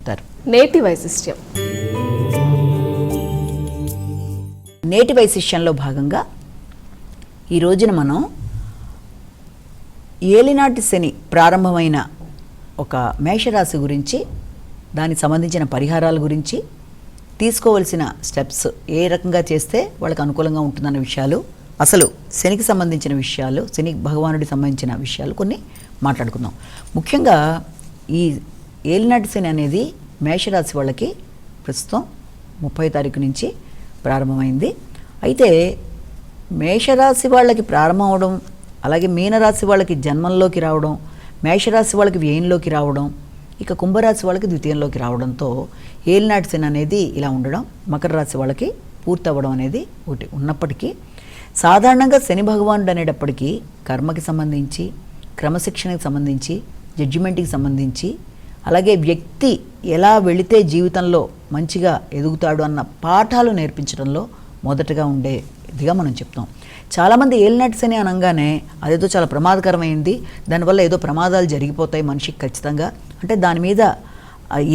నేటి వైశిష్ట్యం. నేటి వైశిష్యంలో భాగంగా ఈ రోజున మనం ఏలినాటి శని ప్రారంభమైన ఒక మేషరాశి గురించి, దానికి సంబంధించిన పరిహారాల గురించి, తీసుకోవలసిన స్టెప్స్ ఏ రకంగా చేస్తే వాళ్ళకి అనుకూలంగా ఉంటుందన్న విషయాలు, అసలు శనికి సంబంధించిన విషయాలు, శని భగవానుడికి సంబంధించిన విషయాలు కొన్ని మాట్లాడుకుందాం. ముఖ్యంగా ఈ ఏలినాటి శని అనేది మేషరాశి వాళ్ళకి ప్రస్తుతం 30 తారీఖు నుంచి ప్రారంభమైంది. అయితే మేషరాశి వాళ్ళకి ప్రారంభం అవడం, అలాగే మీనరాశి వాళ్ళకి జన్మంలోకి రావడం, మేషరాశి వాళ్ళకి వ్యయంలోకి రావడం, ఇక కుంభరాశి వాళ్ళకి ద్వితీయంలోకి రావడంతో ఏలినాటి శని అనేది ఇలా ఉండడం, మకర రాశి వాళ్ళకి పూర్తి అవ్వడం అనేది ఒకటి ఉన్నప్పటికీ, సాధారణంగా శని భగవానుడు అనేటప్పటికీ కర్మకి సంబంధించి, క్రమశిక్షణకి సంబంధించి, జడ్జిమెంట్కి సంబంధించి, అలాగే వ్యక్తి ఎలా వెళితే జీవితంలో మంచిగా ఎదుగుతాడు అన్న పాఠాలు నేర్పించడంలో మొదటగా ఉండేదిగా మనం చెప్తాం. చాలామంది ఏలినాటి శని అనగానే అదేదో చాలా ప్రమాదకరమైంది, దానివల్ల ఏదో ప్రమాదాలు జరిగిపోతాయి మనిషికి ఖచ్చితంగా అంటే, దాని మీద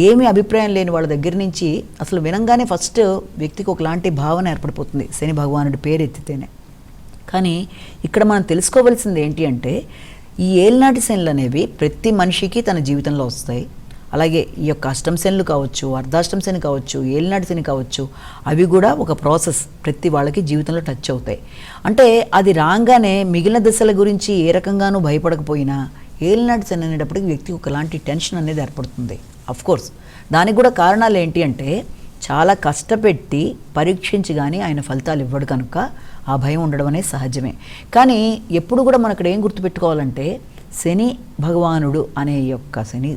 ఏమీ అభిప్రాయం లేని వాళ్ళ దగ్గర నుంచి అసలు వినంగానే ఫస్ట్ వ్యక్తికి ఒకలాంటి భావన ఏర్పడిపోతుంది శని భగవానుడి పేరు ఎత్తితేనే. కానీ ఇక్కడ మనం తెలుసుకోవలసింది ఏంటి అంటే, ఈ ఏలినాటి శనులు అనేవి ప్రతి మనిషికి తన జీవితంలో వస్తాయి. అలాగే ఈ యొక్క అష్టమ శనులు కావచ్చు, అర్ధాష్టమ శని కావచ్చు, ఏలినాటి శని కావచ్చు, అవి కూడా ఒక ప్రాసెస్ ప్రతి వాళ్ళకి జీవితంలో టచ్ అవుతాయి. అంటే అది రాగానే మిగిలిన దశల గురించి ఏ రకంగానూ భయపడకపోయినా ఏలినాటి శని అనేటప్పటికి వ్యక్తికి ఒకలాంటి టెన్షన్ అనేది ఏర్పడుతుంది. అఫ్కోర్స్ దానికి కూడా కారణాలు ఏంటి అంటే, చాలా కష్టపెట్టి పరీక్షించి కానీ ఆయన ఫలితాలు ఇవ్వడు కనుక ఆ భయం ఉండడం అనేది సహజమే. కానీ ఎప్పుడు కూడా మనం ఇక్కడ ఏం గుర్తుపెట్టుకోవాలంటే, శని భగవానుడు అనే యొక్క శని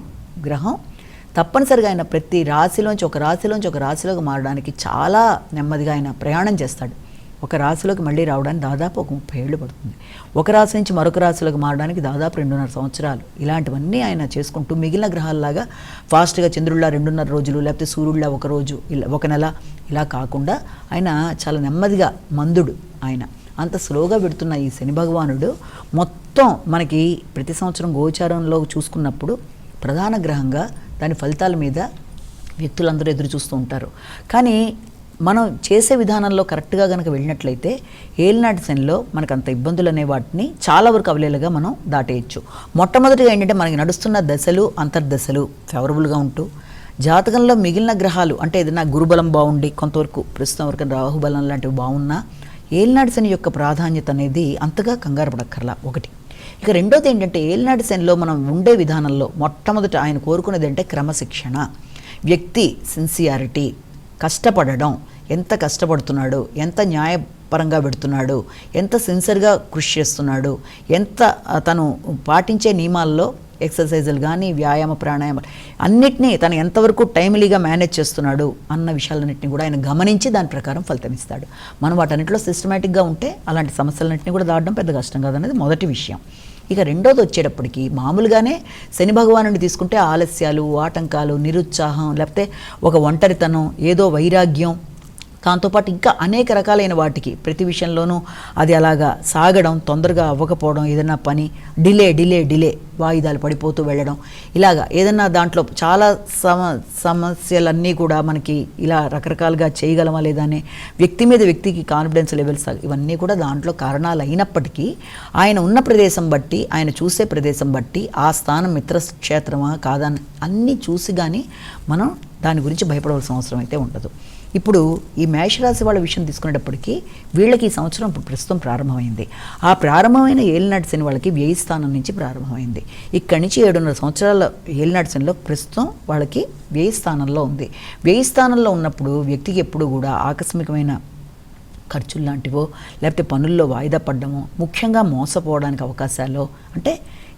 గ్రహం తప్పనిసరిగా ఆయన ప్రతి రాశిలోంచి ఒక రాశిలోకి మారడానికి చాలా నెమ్మదిగా ఆయన ప్రయాణం చేస్తాడు. ఒక రాశిలోకి మళ్ళీ రావడానికి దాదాపు ఒక 30 ఏళ్ళు పడుతుంది. ఒక రాశి నుంచి మరొక రాశిలోకి మారడానికి దాదాపు 2.5 సంవత్సరాలు. ఇలాంటివన్నీ ఆయన చేసుకుంటూ మిగిలిన గ్రహాల్లాగా ఫాస్ట్గా చంద్రుడిలా 2.5 రోజులు, లేకపోతే సూర్యుడిలా 1 రోజు, ఒక నెల ఇలా కాకుండా ఆయన చాలా నెమ్మదిగా మందుడు. ఆయన అంత స్లోగా పెడుతున్న ఈ శని భగవానుడు మొత్తం మనకి ప్రతి సంవత్సరం గోచారంలో చూసుకున్నప్పుడు ప్రధాన గ్రహంగా దాని ఫలితాల మీద వ్యక్తులందరూ ఎదురు చూస్తూ ఉంటారు. కానీ మనం చేసే విధానంలో కరెక్ట్గా కనుక వెళ్ళినట్లయితే ఏలినాటి శనిలో మనకు అంత ఇబ్బందులు అనే వాటిని చాలా వరకు అవలేలుగా మనం దాటేయచ్చు. మొట్టమొదటిగా ఏంటంటే, మనకి నడుస్తున్న దశలు, అంతర్దశలు ఫేవరబుల్గా ఉంటూ, జాతకంలో మిగిలిన గ్రహాలు అంటే ఏదైనా గురుబలం బాగుండి కొంతవరకు ప్రస్తుతం వరకు రాహుబలం లాంటివి బాగున్నా ఏలినాటి శని యొక్క ప్రాధాన్యత అనేది అంతగా కంగారు పడక్కర్లా ఒకటి. ఇక రెండోది ఏంటంటే, ఏలినాటి శనిలో మనం ఉండే విధానంలో మొట్టమొదట ఆయన కోరుకునేది అంటే క్రమశిక్షణ, వ్యక్తి సిన్సియారిటీ, కష్టపడడం, ఎంత కష్టపడుతున్నాడు, ఎంత న్యాయపరంగా పెడుతున్నాడు, ఎంత సిన్సియర్గా కృషి చేస్తున్నాడు, ఎంత తను పాటించే నియమాల్లో ఎక్సర్సైజులు కానీ, వ్యాయామ ప్రాణాయామ అన్నిటినీ తను ఎంతవరకు టైమ్లీగా మేనేజ్ చేస్తున్నాడు అన్న విషయాలన్నింటినీ కూడా ఆయన గమనించి దాని ప్రకారం ఫలితం ఇస్తాడు. మనం వాటన్నిటిలో సిస్టమేటిక్గా ఉంటే అలాంటి సమస్యలన్నింటినీ కూడా దాటడం పెద్ద కష్టం కాదనేది మొదటి విషయం. ఇక రెండోది వచ్చేటప్పటికి, మామూలుగానే శని భగవానుడిని తీసుకుంటే ఆలస్యాలు, ఆటంకాలు, నిరుత్సాహం, లేకపోతే ఒక ఒంటరితనం, ఏదో వైరాగ్యం, దాంతోపాటు ఇంకా అనేక రకాలైన వాటికి ప్రతి విషయంలోనూ అది అలాగా సాగడం, తొందరగా అవ్వకపోవడం, ఏదైనా పని డిలే వాయిదాలు పడిపోతూ వెళ్ళడం, ఇలాగా ఏదన్నా దాంట్లో చాలా సమస్యలన్నీ కూడా మనకి ఇలా రకరకాలుగా చేయగలమా లేదా అనే వ్యక్తి మీద వ్యక్తికి కాన్ఫిడెన్స్ లెవెల్స్ ఇవన్నీ కూడా దాంట్లో కారణాలు అయినప్పటికీ, ఆయన ఉన్న ప్రదేశం బట్టి, ఆయన చూసే ప్రదేశం బట్టి ఆ స్థానం మిత్రక్షేత్రమా కాదా అన్నీ చూసి కానీ మనం దాని గురించి భయపడవలసిన అవసరం అయితే ఉండదు. ఇప్పుడు ఈ మేషరాశి వాళ్ళ విషయం తీసుకునేటప్పటికీ వీళ్ళకి ఈ సంవత్సరం ఇప్పుడు ప్రస్తుతం ప్రారంభమైంది. ఆ ప్రారంభమైన ఏలినాటి శని వాళ్ళకి వ్యయ స్థానం నుంచి ప్రారంభమైంది. ఇక్కడి నుంచి 7.5 సంవత్సరాల ఏలినాటి శనిలో ప్రస్తుతం వాళ్ళకి వ్యయ స్థానంలో ఉంది. వ్యయ స్థానంలో ఉన్నప్పుడు వ్యక్తికి ఎప్పుడు కూడా ఆకస్మికమైన ఖర్చులు లాంటివో, లేకపోతే పనుల్లో వాయిదా పడ్డమో, ముఖ్యంగా మోసపోవడానికి అవకాశాలు, అంటే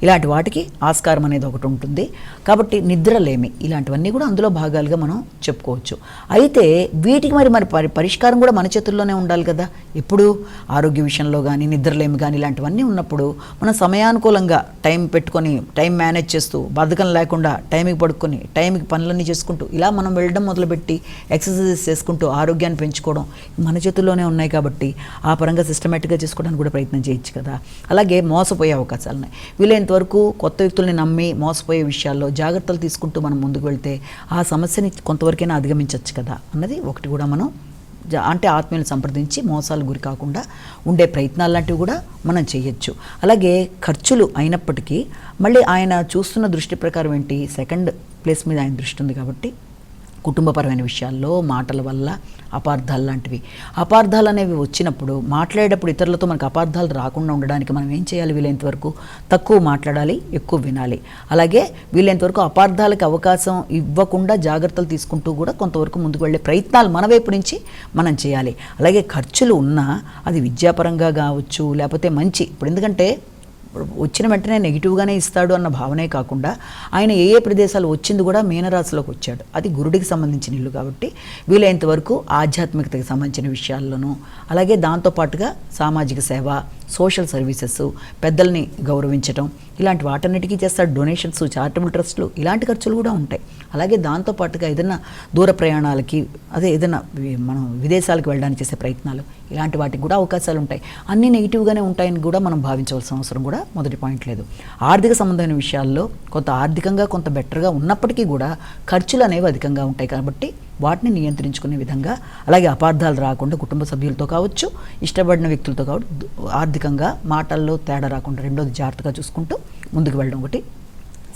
ఇలాంటి వాటికి ఆస్కారం అనేది ఒకటి ఉంటుంది. కాబట్టి నిద్రలేమి, ఇలాంటివన్నీ కూడా అందులో భాగాలుగా మనం చెప్పుకోవచ్చు. అయితే వీటికి మరి పరిష్కారం కూడా మన చేతుల్లోనే ఉండాలి కదా. ఎప్పుడు ఆరోగ్య విషయంలో కానీ, నిద్రలేమి కానీ ఇలాంటివన్నీ ఉన్నప్పుడు మనం సమయానుకూలంగా టైం పెట్టుకొని, టైం మేనేజ్ చేస్తూ, బద్ధకం లేకుండా టైంకి పడుకొని, టైంకి పనులన్నీ చేసుకుంటూ ఇలా మనం వెళ్ళడం మొదలుపెట్టి ఎక్సర్సైజెస్ చేసుకుంటూ ఆరోగ్యాన్ని పెంచుకోవడం మన చేతుల్లోనే ఉన్నాయి. కాబట్టి ఆ పరంగా సిస్టమేటిక్గా చేసుకోవడానికి కూడా ప్రయత్నం చేయొచ్చు కదా. అలాగే మోసపోయే అవకాశాలు ఉన్నాయి. వీలైనంత వీలైనంతవరకు కొత్త వ్యక్తుల్ని నమ్మి మోసపోయే విషయాల్లో జాగ్రత్తలు తీసుకుంటూ మనం ముందుకు వెళ్తే ఆ సమస్యని కొంతవరకైనా అధిగమించవచ్చు కదా అన్నది ఒకటి కూడా మనం అంటే ఆత్మీయులు సంప్రదించి మోసాలు గురి కాకుండా ఉండే ప్రయత్నాలు లాంటివి కూడా మనం చేయొచ్చు. అలాగే ఖర్చులు అయినప్పటికీ మళ్ళీ ఆయన చూస్తున్న దృష్టి ప్రకారం ఏంటి, సెకండ్ ప్లేస్ మీద ఆయన దృష్టి ఉంది కాబట్టి కుటుంబపరమైన విషయాల్లో మాటల వల్ల అపార్థాలు లాంటివి, అపార్థాలు అనేవి వచ్చినప్పుడు మాట్లాడేటప్పుడు ఇతరులతో మనకు అపార్థాలు రాకుండా ఉండడానికి మనం ఏం చేయాలి, వీలైనంతవరకు తక్కువ మాట్లాడాలి, ఎక్కువ వినాలి. అలాగే వీలైనంతవరకు అపార్థాలకు అవకాశం ఇవ్వకుండా జాగ్రత్తలు తీసుకుంటూ కూడా కొంతవరకు ముందుకు వెళ్ళే ప్రయత్నాలు మన వైపు నుంచి మనం చేయాలి. అలాగే ఖర్చులు ఉన్నా అది విద్యాపరంగా కావచ్చు, లేకపోతే మంచి ఇప్పుడు ఎందుకంటే వచ్చిన వెంటనే నెగిటివ్గానే ఇస్తాడు అన్న భావనే కాకుండా ఆయన ఏ ప్రదేశాలు వచ్చింది కూడా మీనరాశిలోకి వచ్చాడు, అది గురుడికి సంబంధించిన ఇల్లు కాబట్టి వీలైనంత వరకు ఆధ్యాత్మికతకి సంబంధించిన విషయాల్లోనూ, అలాగే దాంతోపాటుగా సామాజిక సేవ, సోషల్ సర్వీసెస్, పెద్దల్ని గౌరవించడం, ఇలాంటి వాటన్నిటికీ చేస్తాడు. డొనేషన్స్, చారిటబుల్ ట్రస్టులు, ఇలాంటి ఖర్చులు కూడా ఉంటాయి. అలాగే దాంతోపాటుగా ఏదైనా దూర ప్రయాణాలకి, అదే ఏదైనా మనం విదేశాలకు వెళ్ళడానికి చేసే ప్రయత్నాలు, ఇలాంటి వాటికి కూడా అవకాశాలు ఉంటాయి. అన్నీ నెగిటివ్గానే ఉంటాయని కూడా మనం భావించవలసిన అవసరం కూడా మొదటి పాయింట్ లేదు. ఆర్థిక సంబంధమైన విషయాల్లో కొంత ఆర్థికంగా కొంత బెటర్గా ఉన్నప్పటికీ కూడా ఖర్చులు అనేవి అధికంగా ఉంటాయి కాబట్టి వాటిని నియంత్రించుకునే విధంగా, అలాగే అపార్థాలు రాకుండా కుటుంబ సభ్యులతో కావచ్చు, ఇష్టపడిన వ్యక్తులతో కావచ్చు, ఆర్థికంగా మాటల్లో తేడా రాకుండా రెండోది జాగ్రత్తగా చూసుకుంటూ ముందుకు వెళ్ళడం ఒకటి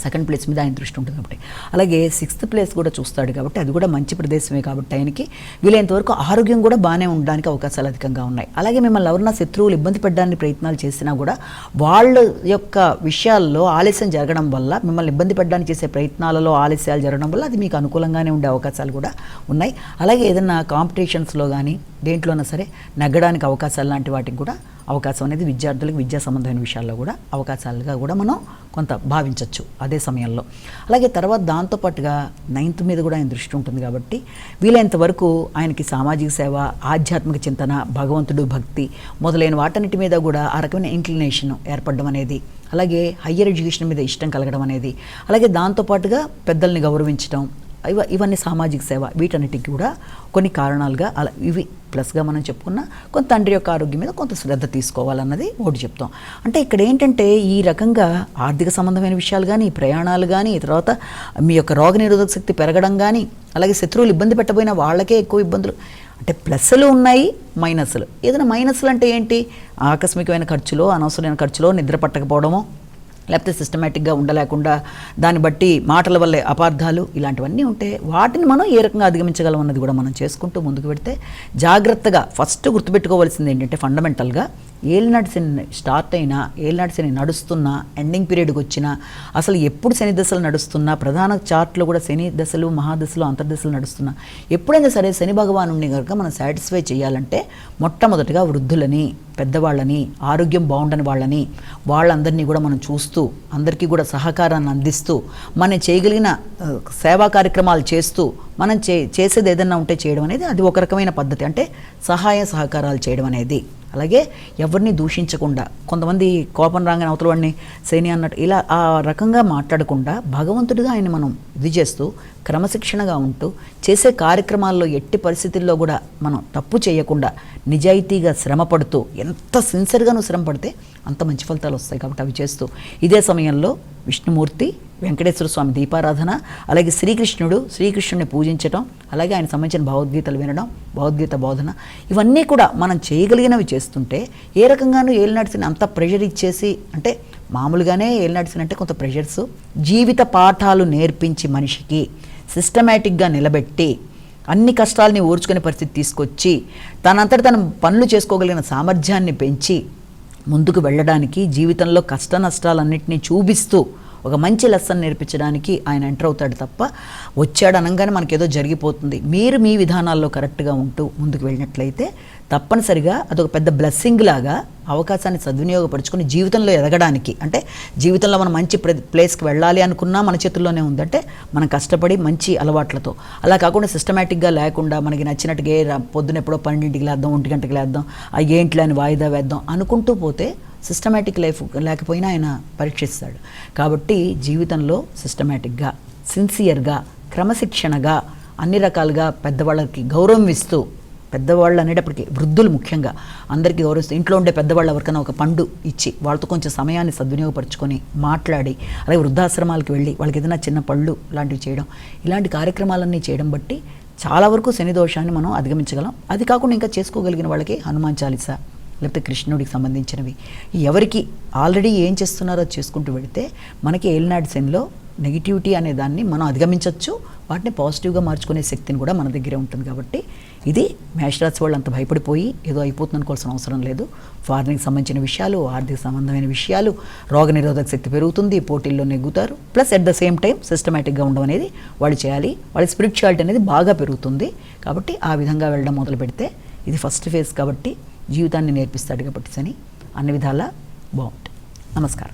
సెకండ్ ప్లేస్ మీద ఆయన దృష్టి ఉంటుంది కాబట్టి. అలాగే సిక్స్త్ ప్లేస్ కూడా చూస్తాడు కాబట్టి అది కూడా మంచి ప్రదేశమే కాబట్టి ఆయనకి వీలైనంతవరకు ఆరోగ్యం కూడా బాగానే ఉండడానికి అవకాశాలు అధికంగా ఉన్నాయి. అలాగే మిమ్మల్ని ఎవరన్నా శత్రువులు ఇబ్బంది పెట్టడానికి ప్రయత్నాలు చేసినా కూడా వాళ్ళ యొక్క విషయాల్లో ఆలస్యం జరగడం వల్ల, మిమ్మల్ని ఇబ్బంది పెట్టడానికి చేసే ప్రయత్నాలలో ఆలస్యాలు జరగడం వల్ల అది మీకు అనుకూలంగానే ఉండే అవకాశాలు కూడా ఉన్నాయి. అలాగే ఏదైనా కాంపిటీషన్స్లో కానీ దేంట్లోనా సరే నెగ్గడానికి అవకాశాలు లాంటి వాటికి కూడా అవకాశం అనేది విద్యార్థులకు విద్యా సంబంధమైన విషయాల్లో కూడా అవకాశాలుగా కూడా మనం కొంత భావించవచ్చు అదే సమయంలో. అలాగే తర్వాత దాంతోపాటుగా 9th మీద కూడా ఆయన దృష్టి ఉంటుంది కాబట్టి వీలైనంత వరకు ఆయనకి సామాజిక సేవ, ఆధ్యాత్మిక చింతన, భగవంతుడు, భక్తి మొదలైన వాటన్నిటి మీద కూడా ఆ రకమైన ఇంక్లినేషన్ ఏర్పడడం అనేది, అలాగే హయ్యర్ ఎడ్యుకేషన్ మీద ఇష్టం కలగడం అనేది, అలాగే దాంతోపాటుగా పెద్దల్ని గౌరవించడం, ఇవన్నీ సామాజిక సేవ, వీటన్నిటికి కూడా కొన్ని కారణాలుగా అలా ఇవి ప్లస్గా మనం చెప్పుకున్న కొంత తండ్రి యొక్క ఆరోగ్యం మీద కొంత శ్రద్ధ తీసుకోవాలన్నది ఒకటి చెప్తాం. అంటే ఇక్కడ ఏంటంటే ఈ రకంగా ఆర్థిక సంబంధమైన విషయాలు కానీ, ప్రయాణాలు కానీ, తర్వాత మీ యొక్క రోగనిరోధక శక్తి పెరగడం కానీ, అలాగే శత్రువులు ఇబ్బంది పెట్టబోయిన వాళ్ళకే ఎక్కువ ఇబ్బందులు, అంటే ప్లస్లు ఉన్నాయి, మైనస్లు. ఏదైనా మైనస్లు అంటే ఏంటి, ఆకస్మికమైన ఖర్చులో, అనవసరమైన ఖర్చులో, నిద్ర పట్టకపోవడమో, లేకపోతే సిస్టమేటిక్గా ఉండలేకుండా దాన్ని బట్టి మాటల వల్లే అపార్థాలు, ఇలాంటివన్నీ ఉంటే వాటిని మనం ఏ రకంగా అధిగమించగలం అన్నది కూడా మనం చేసుకుంటూ ముందుకు పెడితే జాగ్రత్తగా ఫస్ట్ గుర్తుపెట్టుకోవాల్సింది ఏంటంటే ఫండమెంటల్గా ఏలినాటి శని స్టార్ట్ అయినా, ఏలినాటి శని నడుస్తున్నా, ఎండింగ్ పీరియడ్కి వచ్చినా, అసలు ఎప్పుడు శని దశలు నడుస్తున్నా, ప్రధాన చార్ట్లో కూడా శని దశలు, మహాదశలు, అంతర్దశలు నడుస్తున్నా, ఎప్పుడైనా సరే శని భగవానుడిని కనుక మనం సాటిస్ఫై చేయాలంటే మొట్టమొదటిగా వృద్ధులని, పెద్దవాళ్ళని, ఆరోగ్యం బాగుండని వాళ్ళని, వాళ్ళందరినీ కూడా మనం చూస్తూ, అందరికీ కూడా సహకారాన్ని అందిస్తూ, మనం చేయగలిగిన సేవా కార్యక్రమాలు చేస్తూ, మనం చేసేది ఏదన్నా ఉంటే చేయడం అనేది అది ఒక రకమైన పద్ధతి. అంటే సహాయ సహకారాలు చేయడం అనేది. అలాగే ఎవరిని దూషించకుండా, కొంతమంది కోపం రాగానే అవతల వాడిని శని అన్నట్టు ఇలా ఆ రకంగా మాట్లాడకుండా భగవంతుడిగా ఆయన మనం ఇది చేస్తూ క్రమశిక్షణగా ఉంటూ చేసే కార్యక్రమాల్లో ఎట్టి పరిస్థితుల్లో కూడా మనం తప్పు చేయకుండా నిజాయితీగా శ్రమపడుతూ, ఎంత సిన్సియర్గా నువ్వు శ్రమ పడితే అంత మంచి ఫలితాలు వస్తాయి కాబట్టి అవి చేస్తూ ఇదే సమయంలో విష్ణుమూర్తి, వెంకటేశ్వర స్వామి దీపారాధన, అలాగే శ్రీకృష్ణుడిని పూజించడం, అలాగే ఆయన సంబంధించిన భగవద్గీతలు వినడం, భగవద్గీత బోధన, ఇవన్నీ కూడా మనం చేయగలిగినవి చేస్తుంటే ఏ రకంగానూ ఏలినాటి శని అంత ప్రెషర్ ఇచ్చేసి, అంటే మామూలుగానే ఏలినాటి శని అంటే కొంత ప్రెషర్స్, జీవిత పాఠాలు నేర్పించి మనిషికి సిస్టమేటిక్గా నిలబెట్టి అన్ని కష్టాలని ఓర్చుకునే పరిస్థితి తీసుకొచ్చి తనంతట తన పనులు చేసుకోగలిగిన సామర్థ్యాన్ని పెంచి ముందుకు వెళ్ళడానికి, జీవితంలో కష్ట నష్టాలన్నింటినీ చూపిస్తూ ఒక మంచి లెసన్ నేర్పించడానికి ఆయన ఎంటర్ అవుతాడు తప్ప వచ్చాడు అనగానే మనకేదో జరిగిపోతుంది. మీరు మీ విధానాల్లో కరెక్ట్గా ఉంటూ ముందుకు వెళ్ళినట్లయితే తప్పనిసరిగా అదొక పెద్ద బ్లెస్సింగ్ లాగా అవకాశాన్ని సద్వినియోగపరుచుకొని జీవితంలో ఎదగడానికి, అంటే జీవితంలో మనం మంచి ప్లేస్కి వెళ్ళాలి అనుకున్నా మన చేతుల్లోనే ఉందంటే మనం కష్టపడి మంచి అలవాట్లతో, అలా కాకుండా సిస్టమేటిక్గా లేకుండా మనకి నచ్చినట్టుగా పొద్దున ఎప్పుడో 12ంటికి లేద్దాం, 1 గంటకి లేద్దాం, ఆ ఏంట్లో అని వాయిదా వేద్దాం అనుకుంటూ పోతే సిస్టమేటిక్ లైఫ్ లేకపోయినా ఆయన పరీక్షిస్తాడు. కాబట్టి జీవితంలో సిస్టమేటిక్గా, సిన్సియర్గా, క్రమశిక్షణగా, అన్ని రకాలుగా పెద్దవాళ్ళకి గౌరవం ఇస్తూ, పెద్దవాళ్ళు అనేటప్పటికీ వృద్ధులు ముఖ్యంగా అందరికీ గౌరవిస్తూ ఇంట్లో ఉండే పెద్దవాళ్ళు ఎవరికైనా ఒక పండు ఇచ్చి వాళ్ళతో కొంచెం సమయాన్ని సద్వినియోగపరచుకొని మాట్లాడి, అలాగే వృద్ధాశ్రమాలకు వెళ్ళి వాళ్ళకి ఏదైనా చిన్న పళ్ళు లాంటివి చేయడం, ఇలాంటి కార్యక్రమాలన్నీ చేయడం బట్టి చాలా వరకు శని దోషాన్ని మనం అధిగమించగలం. అది కాకుండా ఇంకా చేసుకోగలిగిన వాళ్ళకి హనుమాన్ చాలీసా లేకపోతే కృష్ణుడికి సంబంధించినవి ఎవరికి ఆల్రెడీ ఏం చేస్తున్నారో అది చేసుకుంటూ వెళితే మనకి ఏలినాటి శనిలో నెగిటివిటీ అనే దాన్ని మనం అధిగమించవచ్చు, వాటిని పాజిటివ్గా మార్చుకునే శక్తిని కూడా మన దగ్గరే ఉంటుంది. కాబట్టి ఇది మేషరాశి వాళ్ళు అంత భయపడిపోయి ఏదో అయిపోతుంది అనుకోవాల్సిన అవసరం లేదు. ఫారిన్కి సంబంధించిన విషయాలు, ఆర్థిక సంబంధమైన విషయాలు, రోగనిరోధక శక్తి పెరుగుతుంది, పోటీల్లో నెగ్గుతారు. Plus at the same time సిస్టమేటిక్గా ఉండడం అనేది వాళ్ళు చేయాలి. వాళ్ళ స్పిరిచువాలిటీ అనేది బాగా పెరుగుతుంది. కాబట్టి ఆ విధంగా వెళ్ళడం మొదలు పెడితే ఇది ఫస్ట్ ఫేజ్ కాబట్టి జీవితాన్ని నేర్పిస్తాడు కాబట్టి శని అన్ని విధాలా బాగుంటుంది. నమస్కారం.